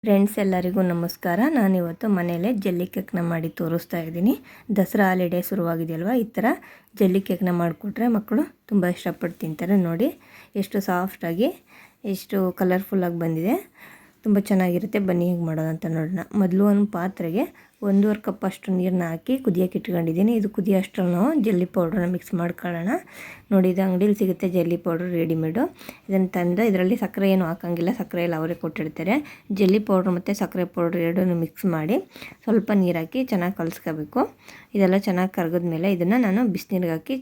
Friends ಎಲ್ಲರಿಗೂ ನಮಸ್ಕಾರ. ನಾನಿವತ್ತು ಮನೆಯಲ್ಲೇ ಜೆಲ್ಲಿ ಕೇಕ್ನ ಮಾಡಿ ತೋರಿಸ್ತಾ ಇದ್ದೀನಿ. ದಸರಾ ಹಾಲಿಡೇ ಶುರುವಾಗಿದೆಯಲ್ವ, ಈ ಥರ ಜೆಲ್ಲಿ ಕೇಕ್ನ ಮಾಡಿಕೊಟ್ರೆ ಮಕ್ಕಳು ತುಂಬ ಇಷ್ಟಪಟ್ಟು ತಿಂತಾರೆ. ನೋಡಿ ಎಷ್ಟು ಸಾಫ್ಟಾಗಿ ಎಷ್ಟು ಕಲರ್ಫುಲ್ಲಾಗಿ ಬಂದಿದೆ, ತುಂಬ ಚೆನ್ನಾಗಿರುತ್ತೆ. ಬನ್ನಿ ಹೇಗೆ ಮಾಡೋದಂತ ನೋಡೋಣ. ಮೊದಲು ಒಂದು ಪಾತ್ರೆಗೆ 1.5 ಕಪ್ ಅಷ್ಟು ನೀರನ್ನ ಹಾಕಿ ಕುದಿಯೋಕೆ ಇಟ್ಕೊಂಡಿದ್ದೀನಿ. ಇದು ಕುದಿಯೋ ಅಷ್ಟರಲ್ಲಿ ನಾವು ಜೆಲ್ಲಿ ಪೌಡ್ರನ್ನ ಮಿಕ್ಸ್ ಮಾಡ್ಕೊಳ್ಳೋಣ. ನೋಡಿ, ಇದು ಅಂಗಡೀಲಿ ಸಿಗುತ್ತೆ ಜೆಲ್ಲಿ ಪೌಡ್ರ್ ರೆಡಿಮೇಡು. ಇದನ್ನು ತಂದು ಇದರಲ್ಲಿ ಸಕ್ಕರೆ ಏನು ಹಾಕೋಂಗಿಲ್ಲ, ಸಕ್ಕರೆ ಎಲ್ಲ ಅವರೇ ಕೊಟ್ಟಿರ್ತಾರೆ. ಜೆಲ್ಲಿ ಪೌಡ್ರ್ ಮತ್ತು ಸಕ್ಕರೆ ಪೌಡ್ರ್ ಎರಡನ್ನೂ ಮಿಕ್ಸ್ ಮಾಡಿ ಸ್ವಲ್ಪ ನೀರು ಹಾಕಿ ಚೆನ್ನಾಗಿ ಕಲಿಸ್ಕೋಬೇಕು. ಇದೆಲ್ಲ ಚೆನ್ನಾಗಿ ಕರಗಿದ್ಮೇಲೆ ಇದನ್ನು ನಾನು ಬಿಸಿನೀರಿಗೆ ಹಾಕಿ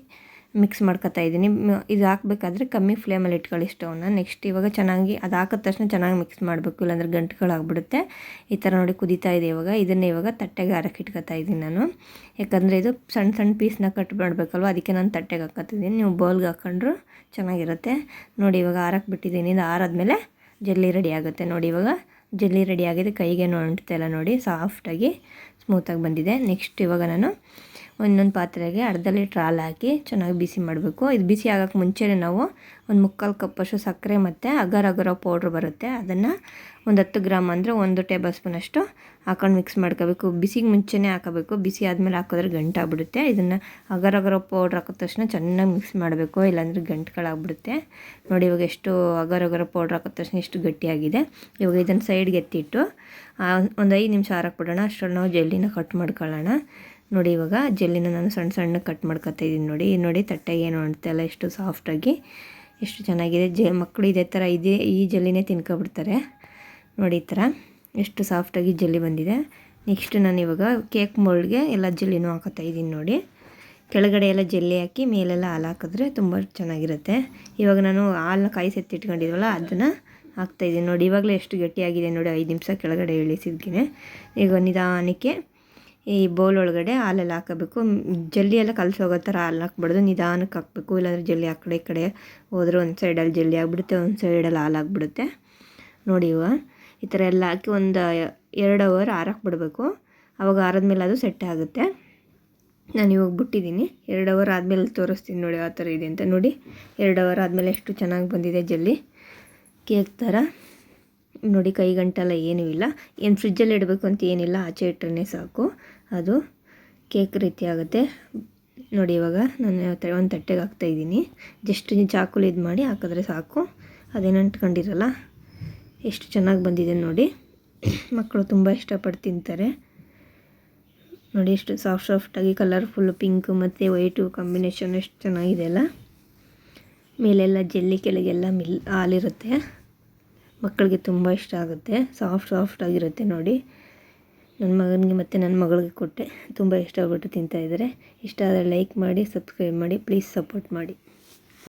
ಮಿಕ್ಸ್ ಮಾಡ್ಕೊತಾ ಇದ್ದೀನಿ. ಇದು ಹಾಕಬೇಕಾದ್ರೆ ಕಮ್ಮಿ ಫ್ಲೇಮಲ್ಲಿ ಇಟ್ಕೊಳ್ಳಿ ಸ್ಟವ್ನ. ನೆಕ್ಸ್ಟ್ ಇವಾಗ ಚೆನ್ನಾಗಿ ಅದು ಹಾಕಿದ ತಕ್ಷಣ ಚೆನ್ನಾಗಿ ಮಿಕ್ಸ್ ಮಾಡಬೇಕು, ಇಲ್ಲಾಂದರೆ ಗಂಟುಗಳಾಗ್ಬಿಡುತ್ತೆ. ಈ ಥರ ನೋಡಿ ಕುದೀತಾ ಇದೆ ಇವಾಗ. ಇದನ್ನೇ ಇವಾಗ ತಟ್ಟೆಗೆ ಹಾರಕ್ಕೆ ಇಟ್ಕೊತಾ ಇದ್ದೀನಿ ನಾನು. ಯಾಕಂದರೆ ಇದು ಸಣ್ಣ ಸಣ್ಣ ಪೀಸ್ನ ಕಟ್ ಮಾಡಬೇಕಲ್ವ, ಅದಕ್ಕೆ ನಾನು ತಟ್ಟೆಗೆ ಹಾಕೋತಿದ್ದೀನಿ. ನೀವು ಬೌಲ್ಗೆ ಹಾಕೊಂಡ್ರು ಚೆನ್ನಾಗಿರುತ್ತೆ. ನೋಡಿ ಇವಾಗ ಹಾರಕ್ಕೆ ಬಿಟ್ಟಿದ್ದೀನಿ. ಇದು ಆರಾದ್ಮೇಲೆ ಜೆಲ್ಲಿ ರೆಡಿ ಆಗುತ್ತೆ. ನೋಡಿ ಇವಾಗ ಜೆಲ್ಲಿ ರೆಡಿ ಆಗಿದೆ, ಕೈಗೇನು ಅಂಟ್ತಾ ಇಲ್ಲ. ನೋಡಿ ಸಾಫ್ಟಾಗಿ ಸ್ಮೂತಾಗಿ ಬಂದಿದೆ. ನೆಕ್ಸ್ಟ್ ಇವಾಗ ನಾನು ಇನ್ನೊಂದು ಪಾತ್ರೆಗೆ ಅರ್ಧ ಲೀಟ್ರ್ ಹಾಲು ಹಾಕಿ ಚೆನ್ನಾಗಿ ಬಿಸಿ ಮಾಡಬೇಕು. ಇದು ಬಿಸಿ ಆಗೋಕ್ಕೆ ಮುಂಚೆನೇ ನಾವು 1/4 ಕಪ್ಪಷ್ಟು ಸಕ್ಕರೆ ಮತ್ತು ಅಗರ್ ಅಗರ ಪೌಡ್ರ್ ಬರುತ್ತೆ, ಅದನ್ನು ಒಂದು 10 ಗ್ರಾಮ್ ಅಂದರೆ 1 ಟೇಬಲ್ ಸ್ಪೂನಷ್ಟು ಹಾಕೊಂಡು ಮಿಕ್ಸ್ ಮಾಡ್ಕೋಬೇಕು. ಬಿಸಿಗೆ ಮುಂಚೆನೇ ಹಾಕೋಬೇಕು, ಬಿಸಿ ಆದಮೇಲೆ ಹಾಕಿದ್ರೆ ಗಂಟಾಗ್ಬಿಡುತ್ತೆ. ಇದನ್ನು ಅಗರ್ ಅಗರ ಪೌಡ್ರ್ ಹಾಕಿದ ತಕ್ಷಣ ಚೆನ್ನಾಗಿ ಮಿಕ್ಸ್ ಮಾಡಬೇಕು, ಇಲ್ಲಾಂದರೆ ಗಂಟುಗಳಾಗ್ಬಿಡುತ್ತೆ. ನೋಡಿ ಇವಾಗ ಎಷ್ಟು ಅಗರ್ ಅಗರ ಪೌಡ್ರ್ ಹಾಕಿದ ತಕ್ಷಣ ಎಷ್ಟು ಗಟ್ಟಿಯಾಗಿದೆ. ಇವಾಗ ಇದನ್ನು ಸೈಡ್ಗೆ ಎತ್ತಿಟ್ಟು ಒಂದು 5 ನಿಮಿಷ ಹಾರಕ್ಕೆ ಬಿಡೋಣ. ಅಷ್ಟರಲ್ಲಿ ನಾವು ಜೆಲ್ಲಿನ ಕಟ್ ಮಾಡ್ಕೊಳ್ಳೋಣ. ನೋಡಿ ಇವಾಗ ಜೆಲ್ಲಿನ ನಾನು ಸಣ್ಣ ಸಣ್ಣ ಕಟ್ ಮಾಡ್ಕೊತಾ ಇದ್ದೀನಿ. ನೋಡಿ ತಟ್ಟೆಗೆ ಏನು ಅಂಟ್ತಾ ಇಲ್ಲ, ಎಷ್ಟು ಸಾಫ್ಟಾಗಿ ಎಷ್ಟು ಚೆನ್ನಾಗಿದೆ. ಮಕ್ಕಳು ಇದೇ ಥರ ಈ ಜೆಲ್ಲಿನೇ ತಿನ್ಕೊಬಿಡ್ತಾರೆ. ನೋಡಿ ಈ ಥರ ಎಷ್ಟು ಸಾಫ್ಟಾಗಿ ಜೆಲ್ಲಿ ಬಂದಿದೆ. ನೆಕ್ಸ್ಟ್ ನಾನು ಇವಾಗ ಕೇಕ್ ಮೋಲ್ಡ್ಗೆ ಎಲ್ಲ ಜೆಲ್ಲಿನೂ ಹಾಕೋತಾ ಇದ್ದೀನಿ. ನೋಡಿ ಕೆಳಗಡೆ ಎಲ್ಲ ಜೆಲ್ಲಿ ಹಾಕಿ ಮೇಲೆಲ್ಲ ಹಾಲು ಹಾಕಿದ್ರೆ ತುಂಬ ಚೆನ್ನಾಗಿರುತ್ತೆ. ಇವಾಗ ನಾನು ಹಾಲನ್ನ ಕಾಯಿಸಿ ಎತ್ತಿಟ್ಕೊಂಡಿದ್ವಲ್ಲ ಅದನ್ನು ಹಾಕ್ತಾಯಿದ್ದೀನಿ. ನೋಡಿ ಇವಾಗಲೇ ಎಷ್ಟು ಗಟ್ಟಿಯಾಗಿದೆ ನೋಡಿ. 5 ನಿಮಿಷ ಕೆಳಗಡೆ ಇಳಿಸಿದ್ಗೆ ಈಗ ನಿಧಾನಕ್ಕೆ ಈ ಬೌಲ್ ಒಳಗಡೆ ಹಾಲೆಲ್ಲ ಹಾಕಬೇಕು. ಜೆಲ್ಲಿ ಎಲ್ಲ ಕಲಸೋಗೋ ಥರ ಹಾಲು ಹಾಕ್ಬಿಡೋದು, ನಿಧಾನಕ್ಕೆ ಹಾಕಬೇಕು. ಇಲ್ಲಾಂದರೆ ಜೆಲ್ಲಿ ಆ ಕಡೆ ಈ ಕಡೆ ಹೋದರೆ ಒಂದು ಸೈಡಲ್ಲಿ ಜೆಲ್ಲಿ ಆಗಿಬಿಡುತ್ತೆ, ಒಂದು ಸೈಡಲ್ಲಿ ಹಾಲು ಆಗಿಬಿಡುತ್ತೆ. ನೋಡಿ ಈ ಥರ ಎಲ್ಲ ಹಾಕಿ ಒಂದು 2 ಅವರ್ ಹಾರಕ್ಕೆ ಬಿಡಬೇಕು. ಆವಾಗ ಆರಿದ್ಮೇಲೆ ಅದು ಸೆಟ್ ಆಗುತ್ತೆ. ನಾನು ಇವಾಗ ಬಿಟ್ಟಿದ್ದೀನಿ. 2 ಅವರ್ ಆದಮೇಲೆ ತೋರಿಸ್ತೀನಿ ನೋಡಿ ಯಾವ ಥರ ಇದೆ ಅಂತ. ನೋಡಿ 2 ಅವರ್ ಆದಮೇಲೆ ಎಷ್ಟು ಚೆನ್ನಾಗಿ ಬಂದಿದೆ ಜೆಲ್ಲಿ ಕೇಕ್ ಥರ. ನೋಡಿ ಕೈ ಗಂಟೆಲ್ಲ ಏನೂ ಇಲ್ಲ. ಏನು ಫ್ರಿಜ್ಜಲ್ಲಿ ಇಡಬೇಕು ಅಂತ ಏನಿಲ್ಲ, ಆಚೆ ಇಟ್ಟರೆ ಸಾಕು, ಅದು ಕೇಕ್ ರೀತಿ ಆಗುತ್ತೆ. ನೋಡಿ ಇವಾಗ ನಾನು ಒಂದು ತಟ್ಟೆಗೆ ಹಾಕ್ತಾಯಿದ್ದೀನಿ. ಜಸ್ಟ್ ಚಾಕುಲಿ ಇದು ಮಾಡಿ ಹಾಕಿದ್ರೆ ಸಾಕು, ಅದೇನು ಅಂಟ್ಕೊಂಡಿರಲ್ಲ. ಎಷ್ಟು ಚೆನ್ನಾಗಿ ಬಂದಿದೆ ನೋಡಿ. ಮಕ್ಕಳು ತುಂಬ ಇಷ್ಟಪಟ್ಟು ತಿಂತಾರೆ. ನೋಡಿ ಎಷ್ಟು ಸಾಫ್ಟಾಗಿ ಕಲರ್ಫುಲ್ ಪಿಂಕ್ ಮತ್ತು ವೈಟು ಕಾಂಬಿನೇಷನ್ ಎಷ್ಟು ಚೆನ್ನಾಗಿದೆ ಅಲ್ಲ. ಮೇಲೆಲ್ಲ ಜೆಲ್ಲಿ, ಕೆಳಗೆಲ್ಲ ಹಾಲಿರುತ್ತೆ. ಮಕ್ಕಳಿಗೆ ತುಂಬ ಇಷ್ಟ ಆಗುತ್ತೆ, ಸಾಫ್ಟಾಗಿರುತ್ತೆ. ನೋಡಿ ನನ್ನ ಮಗನಿಗೆ ಮತ್ತು ನನ್ನ ಮಗಳಿಗೆ ಕೊಟ್ಟೆ, ತುಂಬ ಇಷ್ಟಪಟ್ಟು ತಿಂತಾಯಿದ್ದಾರೆ. ಇಷ್ಟ ಆದರೆ ಲೈಕ್ ಮಾಡಿ, ಸಬ್ಸ್ಕ್ರೈಬ್ ಮಾಡಿ, ಪ್ಲೀಸ್ ಸಪೋರ್ಟ್ ಮಾಡಿ.